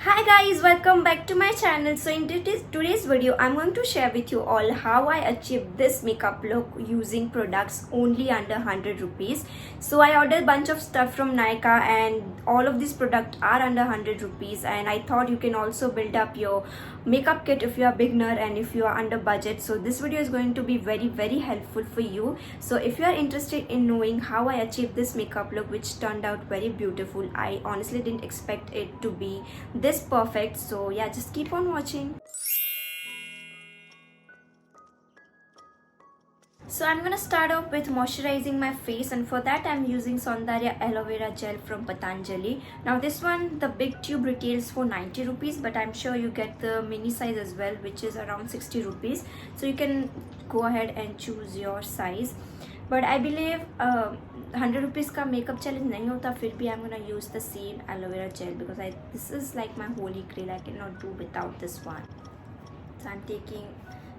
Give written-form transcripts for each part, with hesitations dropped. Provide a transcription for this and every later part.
Hi guys, welcome back to my channel. So in today's video I'm going to share with you all how I achieved this makeup look using products only under 100 rupees. So I ordered a bunch of stuff from Nykaa and all of these products are under 100 rupees, and I thought you can also build up your makeup kit if you are beginner and if you are under budget. So this video is going to be very helpful for you. So if you are interested in knowing how I achieved this makeup look, which turned out very beautiful, I honestly didn't expect it to be this perfect. So yeah, just keep on watching. So I'm gonna start off with moisturizing my face, and for that I'm using Saundarya aloe vera gel from Patanjali. Now this one, the big tube retails for 90 rupees, but I'm sure you get the mini size as well, which is around 60 rupees. So you can go ahead and choose your size. But I believe 100 rupees ka makeup challenge nahi hota, fir bhi I'm gonna use the same aloe vera gel because this is like my holy grail. I cannot do without this one. So I'm taking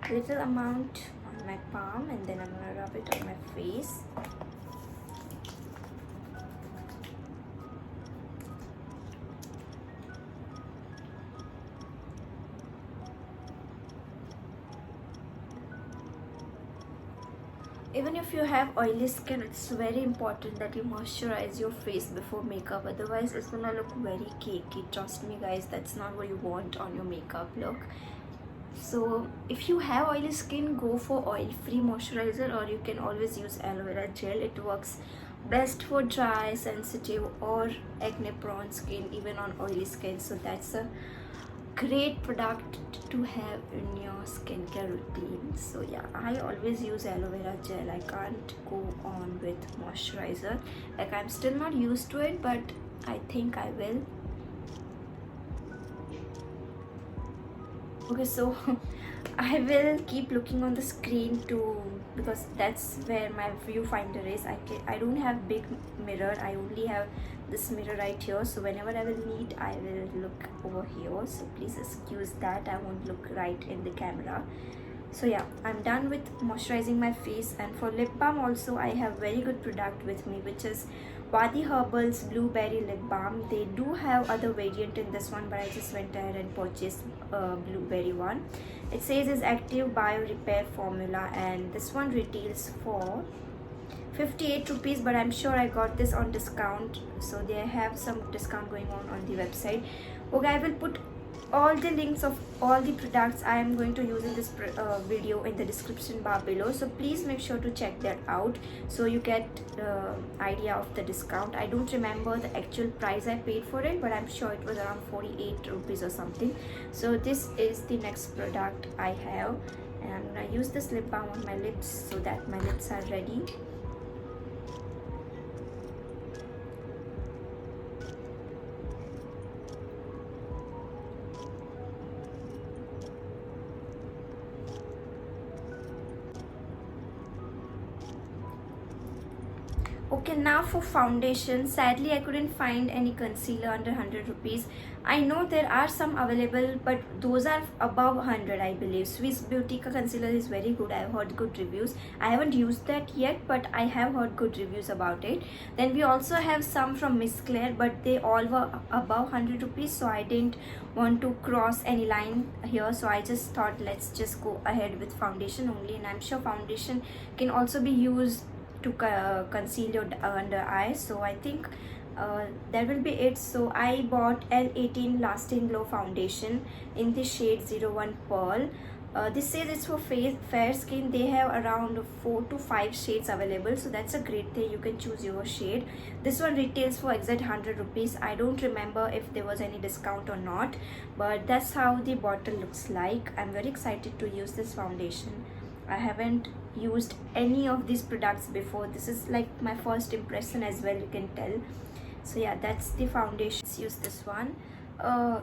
a little amount on my palm and then I'm gonna rub it on my face. Even if you have oily skin, it's very important that you moisturize your face before makeup, otherwise it's gonna look very cakey. Trust me guys, that's not what you want on your makeup look. So if you have oily skin, go for oil-free moisturizer, or you can always use aloe vera gel. It works best for dry, sensitive or acne prone skin, even on oily skin. So that's a great product to have in your skincare routine. So yeah, I always use aloe vera gel. I can't go on with moisturizer. Like, I'm still not used to it, but I think I will. Okay, so I will keep looking on the screen too, because that's where my viewfinder is. I don't have big mirror. I only have this mirror right here. So whenever I will need, I will look over here. So please excuse that. I won't look right in the camera. So yeah, I'm done with moisturizing my face. And for lip balm also, I have very good product with me, which is Wadi Herbals Blueberry Lip Balm. They do have other variant in this one, but I just went ahead and purchased blueberry one. It says is active bio repair formula, and this one retails for 58 rupees, but I'm sure I got this on discount. So they have some discount going on the website. Okay, I will put all the links of all the products I am going to use in this video in the description bar below. So please make sure to check that out so you get idea of the discount. I don't remember the actual price I paid for it, but I'm sure it was around 48 rupees or something. So this is the next product I have, and I'm gonna use this lip balm on my lips so that my lips are ready. Okay, now for foundation. Sadly, I couldn't find any concealer under 100 rupees. I know there are some available, but those are above 100, I believe. Swiss Beauty ka concealer is very good. I've heard good reviews. I haven't used that yet, but I have heard good reviews about it. Then we also have some from Miss Claire, but they all were above 100 rupees, so I didn't want to cross any line here. So I just thought, let's just go ahead with foundation only. And I'm sure foundation can also be used to conceal your under eyes. So I think that will be it. So I bought L18 Lasting Glow foundation in the shade 01 Pearl. This says it's for fair skin. They have around 4 to 5 shades available, so that's a great thing. You can choose your shade. This one retails for exact 100 rupees. I don't remember if there was any discount or not, but that's how the bottle looks like. I'm very excited to use this foundation. I haven't used any of these products before. This is like my first impression as well, you can tell. So yeah, that's the foundation. Let's use this one.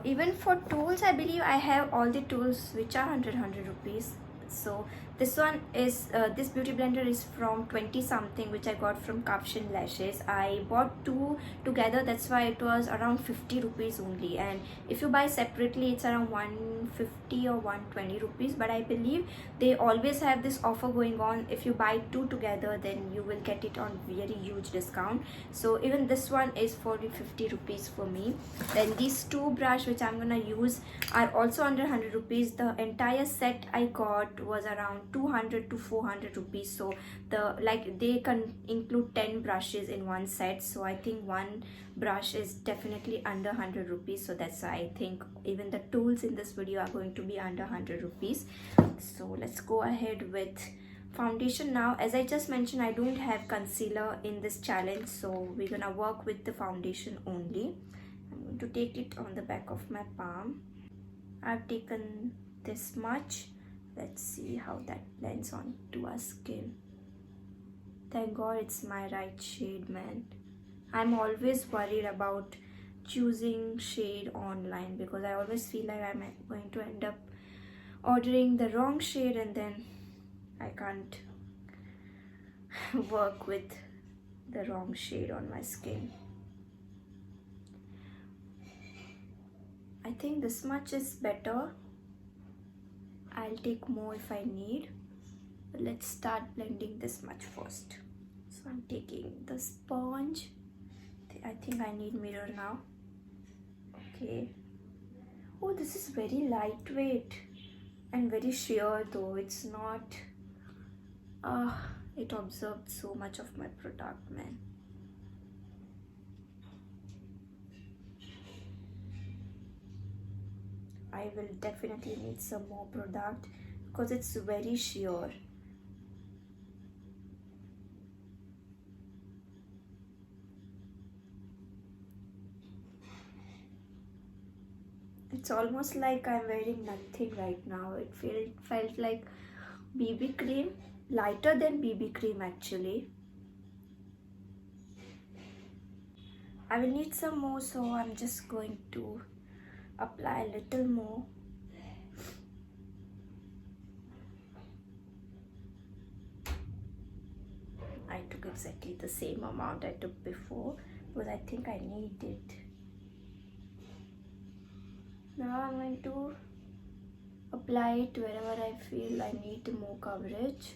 Even for tools, I believe I have all the tools which are 100 rupees. So this one is this beauty blender is from 20 something, which I got from Caption Lashes. I bought two together, that's why it was around 50 rupees only, and if you buy separately it's around 150 or 120 rupees. But I believe they always have this offer going on. If you buy two together, then you will get it on very huge discount. So even this one is for 50 rupees for me. Then these two brush which I'm gonna use are also under 100 rupees. The entire set I got was around 200 to 400 rupees. So they can include 10 brushes in one set, so I think one brush is definitely under 100 rupees. So that's why I think even the tools in this video are going to be under 100 rupees. So let's go ahead with foundation now. As I just mentioned, I don't have concealer in this challenge, so we're gonna work with the foundation only. I'm going to take it on the back of my palm. I've taken this much. Let's see how that blends onto our skin. Thank God it's my right shade, man. I'm always worried about choosing shade online because I always feel like I'm going to end up ordering the wrong shade and then I can't work with the wrong shade on my skin. I think this much is better. I'll take more if I need, but let's start blending this much first. So I'm taking the sponge. I think I need mirror now. Okay. Oh, this is very lightweight and very sheer though. It's not it absorbed so much of my product, man. I will definitely need some more product because it's very sheer. It's almost like I'm wearing nothing right now. It felt like BB cream, lighter than BB cream actually. I will need some more, so I'm just going to apply a little more. I took exactly the same amount I took before because I think I need it. Now I'm going to apply it wherever I feel I need more coverage.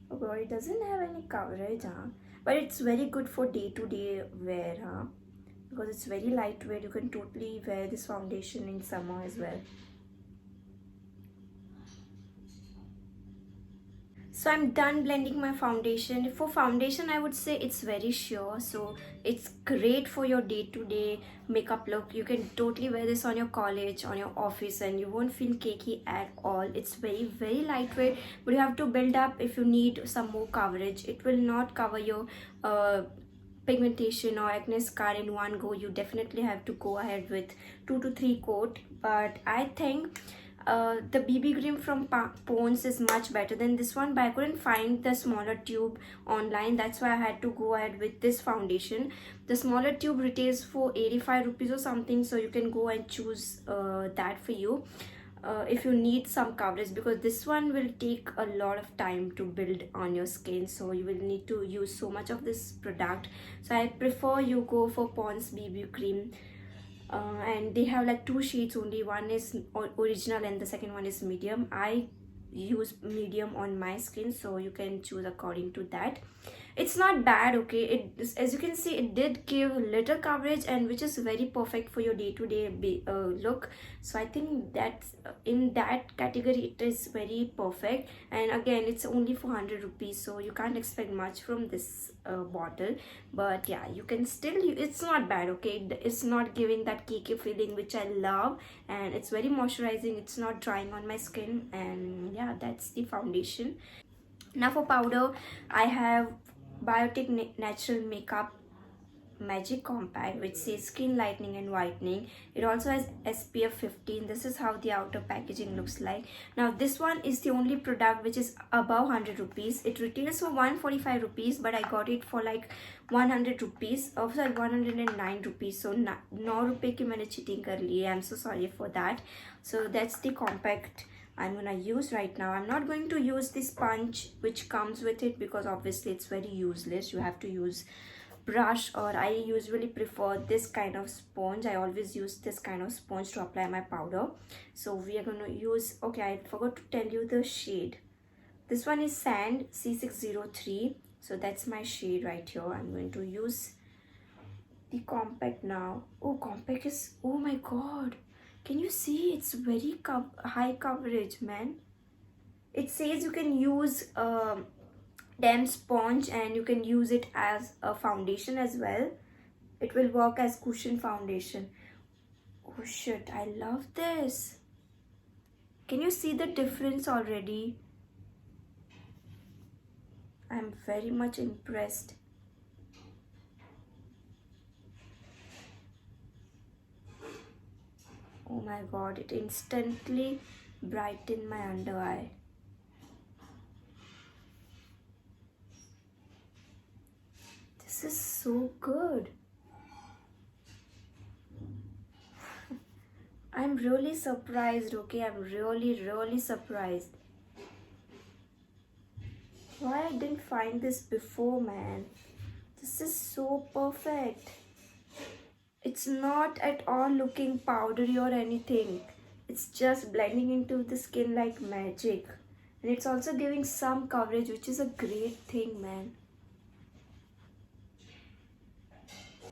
Oh god, it doesn't have any coverage, but it's very good for day-to-day wear, because it's very lightweight. You can totally wear this foundation in summer as well. So I'm done blending my foundation. For foundation, I would say it's very sheer, so it's great for your day-to-day makeup look. You can totally wear this on your college, on your office, and you won't feel cakey at all. It's very lightweight, but you have to build up if you need some more coverage. It will not cover your pigmentation or acne scar in one go. You definitely have to go ahead with 2 to 3 coat, but I think the BB cream from Pond's is much better than this one, but I couldn't find the smaller tube online. That's why I had to go ahead with this foundation. The smaller tube retails for 85 rupees or something, so you can go and choose that for you if you need some coverage, because this one will take a lot of time to build on your skin, so you will need to use so much of this product. So I prefer you go for Pond's BB cream. And they have like 2 shades only. One is original and the second one is medium. I use medium on my skin, so you can choose according to that. It's not bad, okay. As you can see, it did give little coverage, and which is very perfect for your day-to-day look. So I think that in that category it is very perfect. And again, it's only for 100 rupees, so you can't expect much from this bottle. But yeah, you can still, it's not bad, okay. It's not giving that cakey feeling, which I love, and it's very moisturizing. It's not drying on my skin. And yeah, that's the foundation. Now for powder, I have Biotic Natural Makeup Magic Compact, which says skin lightening and whitening. It also has SPF 15. This is how the outer packaging looks like. Now this one is the only product which is above 100 rupees. It retails for 145 rupees, but I got it for like 100 rupees, or sorry 109 rupees. So 9 रुपए की मैंने cheating कर ली है. I'm so sorry for that. So that's the compact I'm gonna use right now. I'm not going to use the sponge which comes with it because obviously it's very useless. You have to use brush, or I usually prefer this kind of sponge. I always use this kind of sponge to apply my powder. So we are going to use, okay, I forgot to tell you the shade. This one is Sand C603. So that's my shade right here. I'm going to use the compact now. Oh, compact is, oh my god, can you see? It's very high coverage, man. It says you can use damp sponge and you can use it as a foundation as well. It will work as cushion foundation. Oh shit, I love this. Can you see the difference already? I'm very much impressed. Oh my god, it instantly brightened my under eye. This is so good. I'm really surprised, okay? I'm really surprised. Why I didn't find this before, man? This is so perfect. It's not at all looking powdery or anything. It's just blending into the skin like magic. And it's also giving some coverage, which is a great thing, man.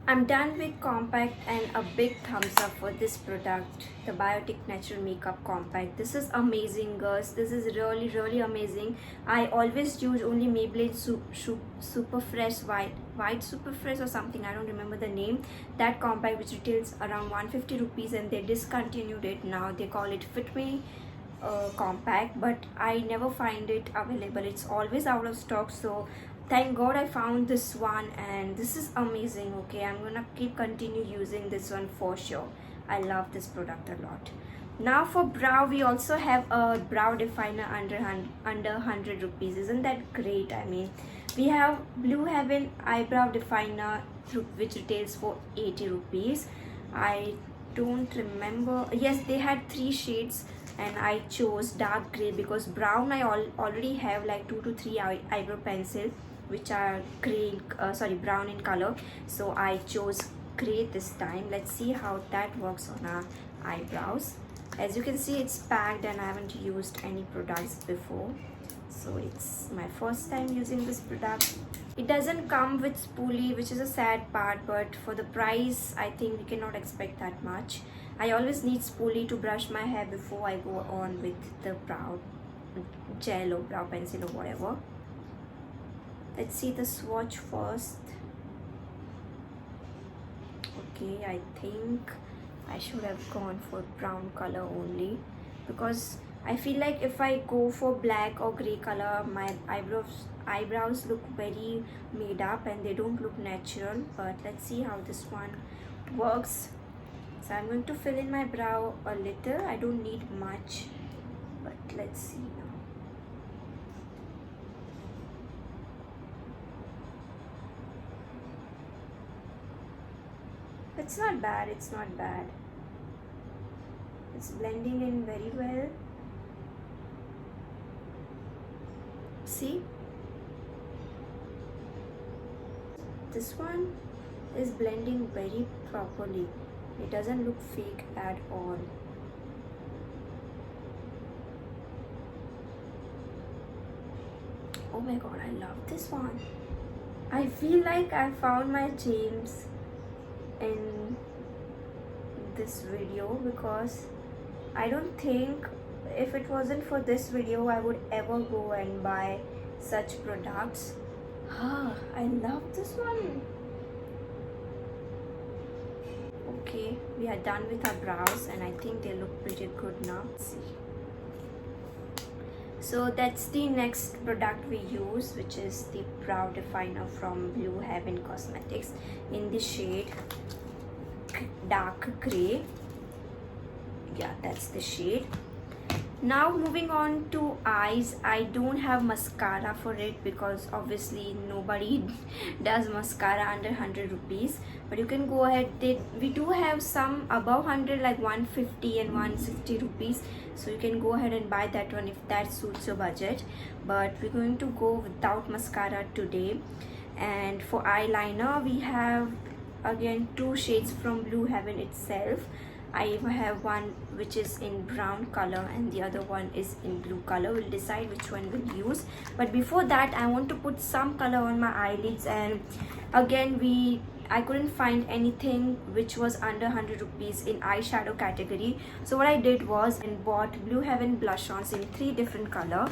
I'm done with compact, and a big thumbs up for this product, the Biotic Natural Makeup Compact. This is amazing, girls. This is really amazing. I always use only Maybelline Super Fresh White Super Fresh or something, I don't remember the name. That compact which retails around 150 rupees, and they discontinued it now. They call it Fit Me compact, but I never find it available. It's always out of stock. So thank god I found this one, and this is amazing. Okay, I'm gonna continue using this one for sure. I love this product a lot. Now for brow, we also have a brow definer under 100 rupees. Isn't that great? I mean, we have Blue Heaven eyebrow definer which retails for 80 rupees. I don't remember. Yes, they had 3 shades and I chose dark gray because brown I already have like 2 to 3 eyebrow pencil which are gray brown in color. So I chose gray this time. Let's see how that works on our eyebrows. As you can see, it's packed and I haven't used any products before, so it's my first time using this product. It doesn't come with spoolie, which is a sad part, but for the price I think we cannot expect that much. I always need spoolie to brush my hair before I go on with the brow gel or brow pencil or whatever. Let's see the swatch first. Okay, I think I should have gone for brown color only, because I feel like if I go for black or gray color, my eyebrows look very made up and they don't look natural. But let's see how this one works. So I'm going to fill in my brow a little. I don't need much, but let's see now. It's not bad, it's not bad. It's blending in very well. See? This one is blending very properly. It doesn't look fake at all. Oh my god, I love this one. I feel like I found my James in this video, because I don't think if it wasn't for this video I would ever go and buy such products. I love this one. Okay, we are done with our brows and I think they look pretty good now. Let's see. So that's the next product we use, which is the brow definer from Blue Heaven Cosmetics in the shade dark gray. Yeah, that's the shade. Now moving on to eyes. I don't have mascara for it because obviously nobody does mascara under 100 rupees, but you can go ahead. We do have some above 100, like 150 and 160 rupees, so you can go ahead and buy that one if that suits your budget. But we're going to go without mascara today. And for eyeliner, we have again two shades from Blue Heaven itself. I have one which is in brown color and the other one is in blue color. We'll decide which one we'll use. But before that, I want to put some color on my eyelids, and again I couldn't find anything which was under 100 rupees in eyeshadow category. So what I did was and bought Blue Heaven blush-ons in 3 different color.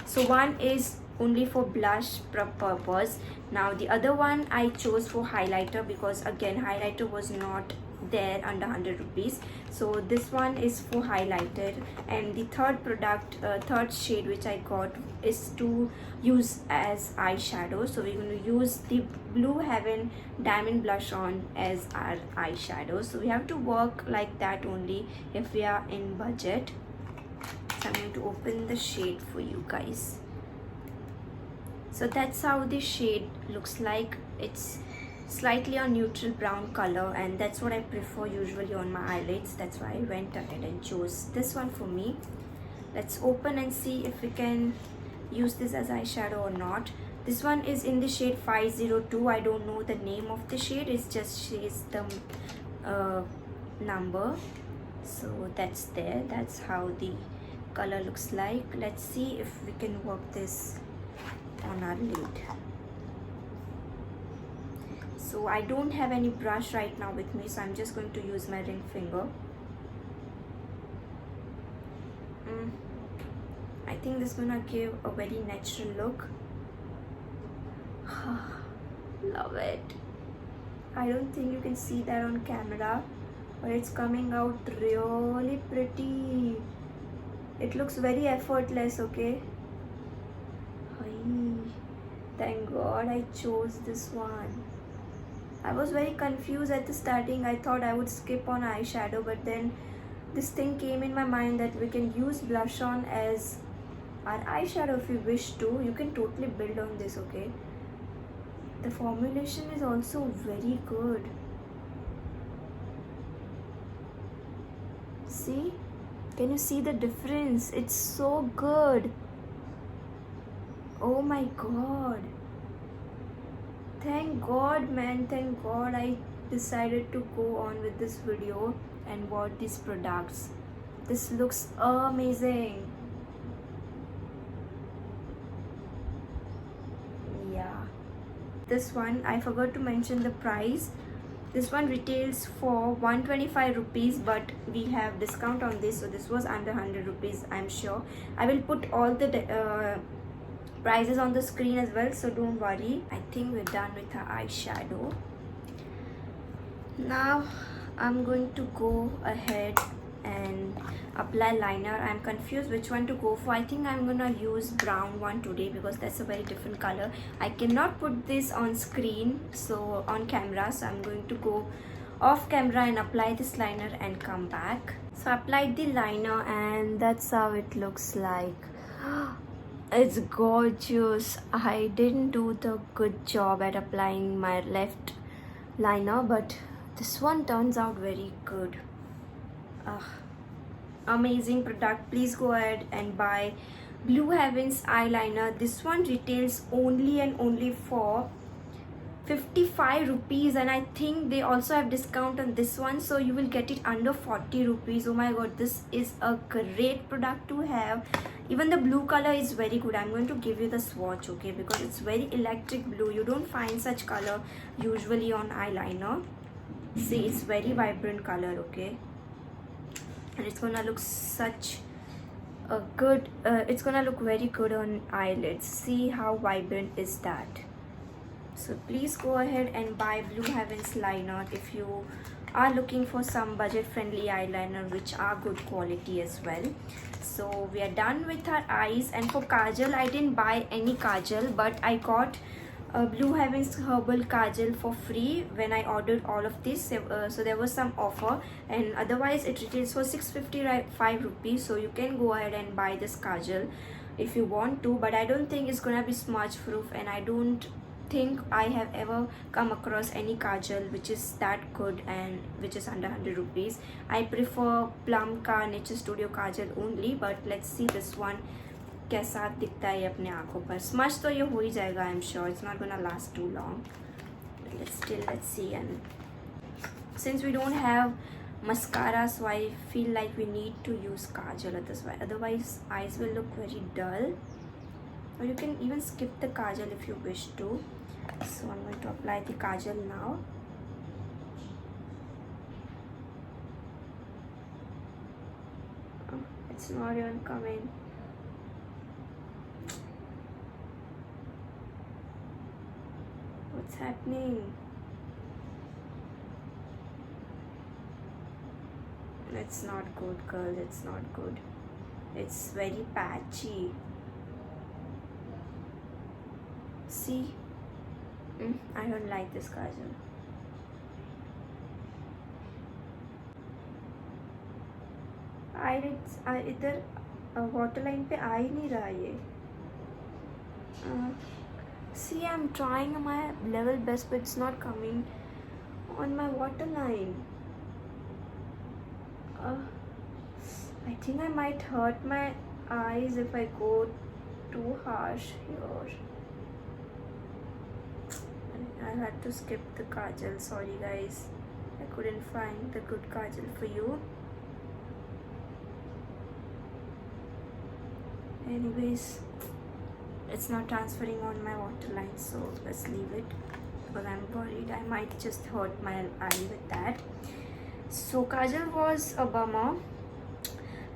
So one is only for blush purpose. Now the other one I chose for highlighter because again highlighter was not there under 100 rupees, so this one is for highlighter. And the third shade which I got is to use as eyeshadow. So we're going to use the Blue Heaven diamond blush on as our eyeshadow. So we have to work like that only if we are in budget. So I'm going to open the shade for you guys. So that's how the shade looks like. It's slightly a neutral brown color, and that's what I prefer usually on my eyelids. That's why I went ahead and chose this one for me. Let's open and see if we can use this as eyeshadow or not. This one is in the shade 502. I don't know the name of the shade, it's just says the number. So that's there. That's how the color looks like. Let's see if we can work this on our lid. So I don't have any brush right now with me, so I'm just going to use my ring finger. I think this is gonna give a very natural look. Love it. I don't think you can see that on camera, but it's coming out really pretty. It looks very effortless, okay? Thank God I chose this one. I was very confused at the starting. I thought I would skip on eyeshadow, but then this thing came in my mind that we can use blush on as our eyeshadow if you wish to. You can totally build on this, okay? The formulation is also very good. See? Can you see the difference? It's so good. Oh my God. Thank God, man. Thank God I decided to go on with this video and bought these products. This looks amazing. Yeah. This one, I forgot to mention the price. This one retails for 125 rupees, but we have discount on this, so this was under 100 rupees, I'm sure. I will put all the prices on the screen as well, so don't worry. I think we're done with our eyeshadow. Now I'm going to go ahead and apply liner. I'm confused which one to go for. I think I'm gonna use brown one today because that's a very different color. I cannot put this on screen, so on camera, so I'm going to go off camera and apply this liner and come back. So I applied the liner and that's how it looks like. It's gorgeous. I didn't do the good job at applying my left liner, but this one turns out very good. Amazing product. Please go ahead and buy Blue Heaven's eyeliner. This one retails only and only for 55 rupees, and I think they also have discount on this one, so you will get it under 40 rupees. Oh my God, this is a great product to have. Even the blue color is very good. I'm going to give you the swatch, okay, because it's very electric blue. You don't find such color usually on eyeliner. See, it's very vibrant color, okay, and it's gonna look such a good it's gonna look very good on eyelids. See how vibrant is that. So please go ahead and buy Blue Heaven's liner if you are looking for some budget friendly eyeliner which are good quality as well. So we are done with our eyes, and for kajal I didn't buy any kajal, but I got Blue Heaven's herbal kajal for free when I ordered all of this. So there was some offer, and otherwise it retails for 655 rupees. So you can go ahead and buy this kajal if you want to, but I don't think it's gonna be smudge proof, and I don't think I have ever come across any kajal which is that good and which is under 100 rupees. I prefer Plum का Nature Studio kajal only, but let's see this one कैसा दिखता है अपने आँखों पर. Smudge तो ये हो ही जाएगा, I am sure. It's not gonna last too long. Let's see. And since we don't have mascara, so I feel like we need to use kajal otherwise eyes will look very dull. Or you can even skip the kajal if you wish to. So I'm going to apply the kajal now. It's not even coming. What's happening? It's not good, girl. It's not good. It's very patchy. See? I don't like this kajal. इधर water line पे आ ही नहीं रहा ये. See, I'm trying my level best, but it's not coming on my waterline. I think I might hurt my eyes if I go too harsh here. I had to skip the kajal. Sorry guys, I couldn't find the good kajal for you. Anyways, it's not transferring on my waterline, so let's leave it because I'm worried I might just hurt my eye with that. So kajal was a bummer.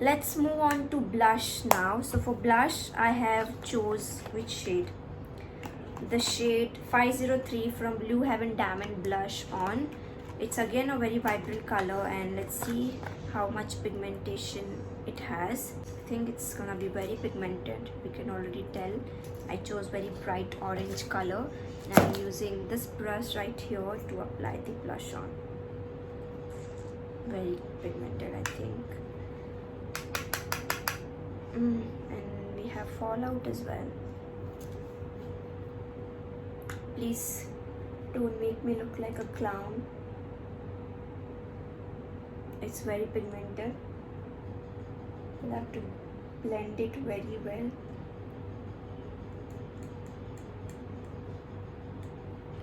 Let's move on to blush now. So for blush I have chose which shade? The shade 503 from Blue Heaven Diamond Blush on. It's again a very vibrant color, and let's see how much pigmentation it has. I think it's gonna be very pigmented. We can already tell. I chose very bright orange color, and I'm using this brush right here to apply the blush on. Very pigmented, I think. And we have fallout as well. Please don't make me look like a clown. It's very pigmented. You'll have to blend it very well.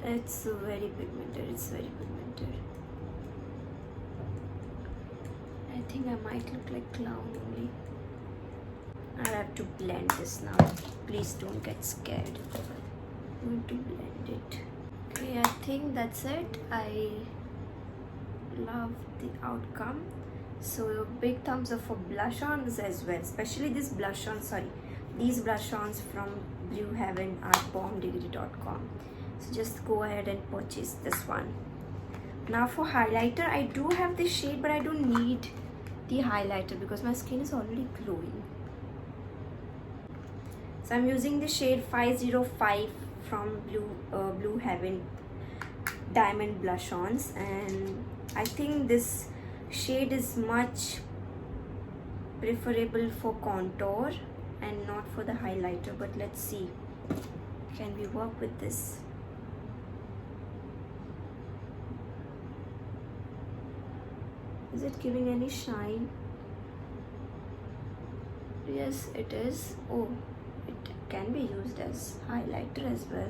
It's very pigmented. I think I might look like clown only. I have to blend this now. Please don't get scared. I'm going to blend it. Okay, I think that's it. I love the outcome. So big thumbs up for blush-ons as well, especially this blush-on, these blush-ons from Blue Heaven at bombdegree.com. So just go ahead and purchase this one. Now for highlighter, I do have this shade, but I don't need the highlighter because my skin is already glowing. So I'm using the shade 505 from Blue Heaven Diamond Blush-ons, and I think this shade is much preferable for contour and not for the highlighter, but let's see, can we work with this? Is it giving any shine? Yes, it is. Oh, it can be used as highlighter as well.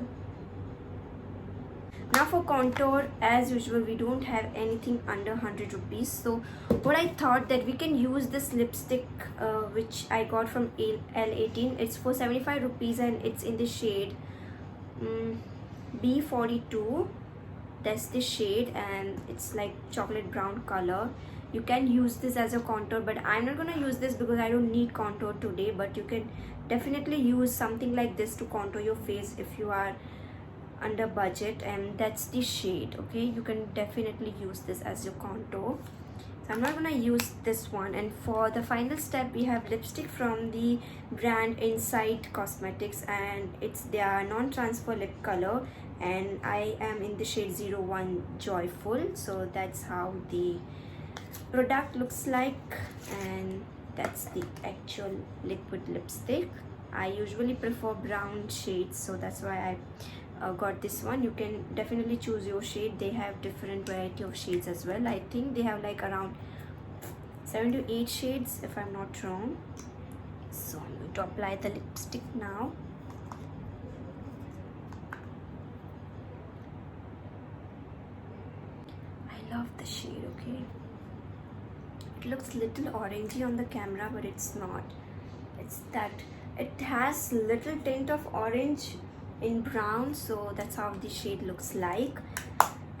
Now for contour, as usual, we don't have anything under 100 rupees. So what I thought that we can use this lipstick which I got from L18. It's for 75 rupees and it's in the shade B42. That's the shade, and it's like chocolate brown color. You can use this as a contour, but I'm not gonna use this because I don't need contour today. But you can definitely use something like this to contour your face if you are under budget, and that's the shade. Okay, you can definitely use this as your contour. So I'm not gonna use this one. And for the final step, we have lipstick from the brand Insight Cosmetics, and it's their non-transfer lip color, and I am in the shade 01 Joyful. So that's how the product looks like, and that's the actual liquid lipstick. I usually prefer brown shades, so that's why I got this one. You can definitely choose your shade. They have different variety of shades as well. I think they have like around 7 to 8 shades if I'm not wrong. So I'm going to apply the lipstick now. I love the shade. Okay, it looks little orangey on the camera, but it's not. It's that it has little tint of orange in brown, so that's how the shade looks like.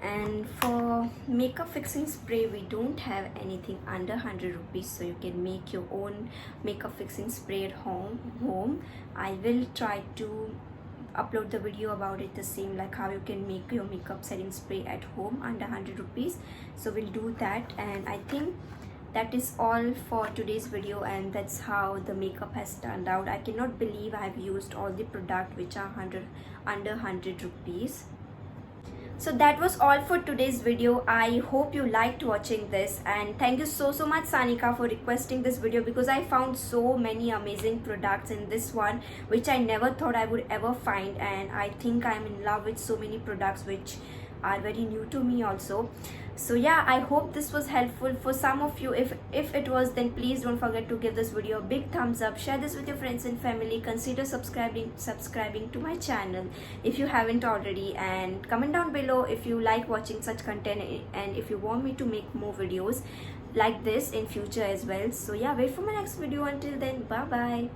And for makeup fixing spray, we don't have anything under 100 rupees, so you can make your own makeup fixing spray at home. I will try to upload the video about it, the same like how you can make your makeup setting spray at home under 100 rupees. So we'll do that, and I think that is all for today's video, and that's how the makeup has turned out. I cannot believe I have used all the product which are under 100 rupees. So that was all for today's video. I hope you liked watching this, and thank you so much Sanika for requesting this video, because I found so many amazing products in this one which I never thought I would ever find, and I think I'm in love with so many products which are very new to me also. So yeah, I hope this was helpful for some of you. If it was, then please don't forget to give this video a big thumbs up, share this with your friends and family, consider subscribing to my channel if you haven't already, and comment down below if you like watching such content, and if you want me to make more videos like this in future as well. So yeah, wait for my next video. Until then, bye bye.